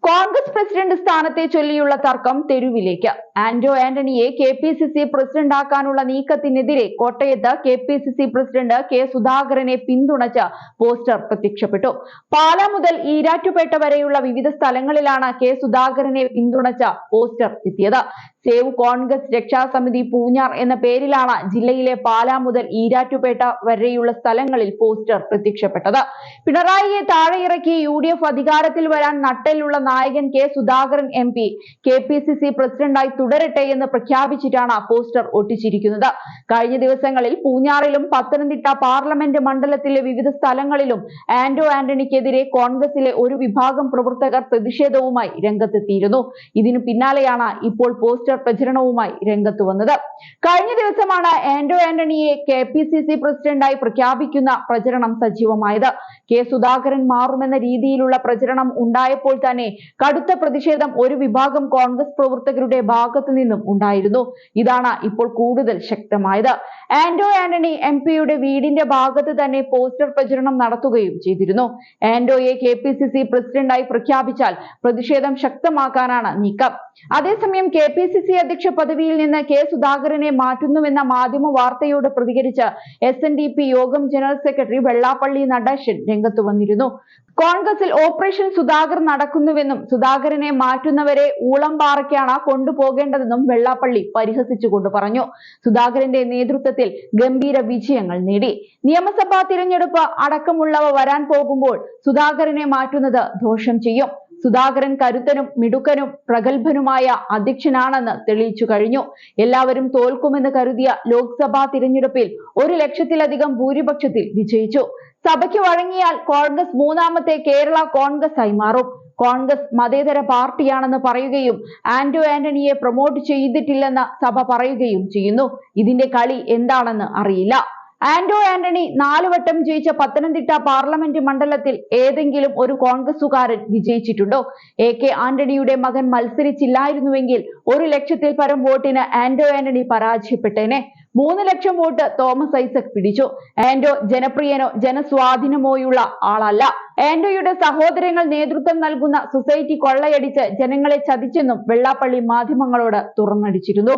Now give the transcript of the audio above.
Congress president സ്ഥാനത്തെ ചൊല്ലിയുള്ള തർക്കം തെരുവിലേക്ക്. ആന്റോ ആന്റണിയെ KPCC പ്രസിഡന്റാക്കാനുള്ള നീക്കത്തിനെതിരെ കോട്ടയത്ത് KPCC പ്രസിഡന്റ് കെ സുധാകരനെ പിന്തുണച്ച് പോസ്റ്റർ പ്രത്യക്ഷപ്പെട്ടു. പാലാ മുതൽ ഈരാറ്റുപേട്ട വരെയുള്ള വിവിധ സ്ഥലങ്ങളിലാണ് കെ സുധാകരനെ പിന്തുണച്ച പോസ്റ്റർ എത്തിയത്. സേവ് കോൺഗ്രസ് രക്ഷാസമിതി പൂഞ്ഞാർ എന്ന പേരിലാണ് ജില്ലയിലെ പാലാ മുതൽ ഈരാറ്റുപേട്ട വരെയുള്ള സ്ഥലങ്ങളിൽ പോസ്റ്റർ പ്രത്യക്ഷപ്പെട്ടത്. പിണറായിയെ താഴെയിറക്കി UDF അധികാരത്തിൽ വരാൻ നട്ടെല്ലുള്ള നായകൻ കെ സുധാകരൻ MP KPCC പ്രസിഡന്റായി തുടരട്ടെ എന്ന് പ്രഖ്യാപിച്ചിട്ടാണ് പോസ്റ്റർ ഒട്ടിച്ചിരിക്കുന്നത്. കഴിഞ്ഞ ദിവസങ്ങളിൽ പൂഞ്ഞാറിലും പത്തനംതിട്ട പാർലമെന്റ് മണ്ഡലത്തിലെ വിവിധ സ്ഥലങ്ങളിലും ആന്റോ ആന്റണിക്കെതിരെ കോൺഗ്രസിലെ ഒരു വിഭാഗം പ്രവർത്തകർ പ്രതിഷേധവുമായി രംഗത്തെത്തിയിരുന്നു. ഇതിനു പിന്നാലെയാണ് ഇപ്പോൾ പോസ്റ്റർ പ്രചരണവുമായി രംഗത്ത് വന്നത്. കഴിഞ്ഞ ദിവസമാണ് ആന്റോ ആന്റണിയെ KPCC പ്രസിഡന്റായി പ്രഖ്യാപിക്കുന്ന പ്രചരണം സജീവമായത്. കെ സുധാകരൻ മാറുമെന്ന രീതിയിലുള്ള പ്രചരണം ഉണ്ടായപ്പോൾ തന്നെ കടുത്ത പ്രതിഷേധം ഒരു വിഭാഗം കോൺഗ്രസ് പ്രവർത്തകരുടെ ഭാഗത്തു നിന്നും ഉണ്ടായിരുന്നു. ഇതാണ് ഇപ്പോൾ കൂടുതൽ ശക്തമായത്. ആന്റോ ആന്റണി MPയുടെ വീടിന്റെ ഭാഗത്ത് തന്നെ പോസ്റ്റർ പ്രചരണം നടത്തുകയും ചെയ്തിരുന്നു. ആന്റോയെ KPCC പ്രസിഡന്റായി പ്രഖ്യാപിച്ചാൽ പ്രതിഷേധം ശക്തമാക്കാനാണ് നീക്കം. അതേസമയം KPCC അധ്യക്ഷ പദവിയിൽ നിന്ന് കെ സുധാകരനെ മാറ്റുന്നുവെന്ന മാധ്യമ വാർത്തയോട് പ്രതികരിച്ച് SNDP യോഗം ജനറൽ സെക്രട്ടറി വെള്ളാപ്പള്ളി നടേശൻ രംഗത്തു വന്നിരുന്നു. കോൺഗ്രസിൽ ഓപ്പറേഷൻ സുധാകർ നടക്കുന്നുവെന്നും സുധാകരനെ മാറ്റുന്നവരെ ഊളംപാറയ്ക്കാണ് കൊണ്ടുപോകേണ്ടതെന്നും വെള്ളാപ്പള്ളി പരിഹസിച്ചുകൊണ്ട് പറഞ്ഞു. സുധാകരന്റെ നേതൃത്വത്തിൽ ഗംഭീര വിജയങ്ങൾ നേടി. നിയമസഭാ തിരഞ്ഞെടുപ്പ് അടക്കമുള്ളവ വരാൻ പോകുമ്പോൾ സുധാകരനെ മാറ്റുന്നത് ദോഷം ചെയ്യും. സുധാകരൻ കരുത്തനും മിടുക്കനും പ്രഗത്ഭനുമായ അധ്യക്ഷനാണെന്ന് തെളിയിച്ചു കഴിഞ്ഞു. എല്ലാവരും തോൽക്കുമെന്ന് കരുതിയ ലോക്സഭാ തിരഞ്ഞെടുപ്പിൽ 1 ലക്ഷത്തിലധികം ഭൂരിപക്ഷത്തിൽ വിജയിച്ചു. സഭയ്ക്ക് വഴങ്ങിയാൽ കോൺഗ്രസ് മൂന്നാമത്തെ കേരള കോൺഗ്രസ് ആയി മാറും. കോൺഗ്രസ് മതേതര പാർട്ടിയാണെന്ന് പറയുകയും ആന്റോ ആന്റണിയെ പ്രൊമോട്ട് ചെയ്തിട്ടില്ലെന്ന് സഭ പറയുകയും ചെയ്യുന്നു. ഇതിന്റെ കളി എന്താണെന്ന് അറിയില്ല. ആന്റോ ആന്റണി 4 വട്ടം ജയിച്ച പത്തനംതിട്ട പാർലമെന്റ് മണ്ഡലത്തിൽ ഏതെങ്കിലും ഒരു കോൺഗ്രസുകാരൻ വിജയിച്ചിട്ടുണ്ടോ? AK ആന്റണിയുടെ മകൻ മത്സരിച്ചില്ലായിരുന്നുവെങ്കിൽ 1 ലക്ഷത്തിൽ പരം വോട്ടിന് ആന്റോ ആന്റണി പരാജയപ്പെട്ടേനെ. 3 ലക്ഷം വോട്ട് തോമസ് ഐസക് പിടിച്ചു. ആന്റോ ജനപ്രിയനോ ജനസ്വാധീനമോയുള്ള ആളല്ല. ആന്റോയുടെ സഹോദരങ്ങൾ നേതൃത്വം നൽകുന്ന സൊസൈറ്റി കൊള്ളയടിച്ച് ജനങ്ങളെ ചതിച്ചെന്നും വെള്ളാപ്പള്ളി മാധ്യമങ്ങളോട് തുറന്നടിച്ചിരുന്നു.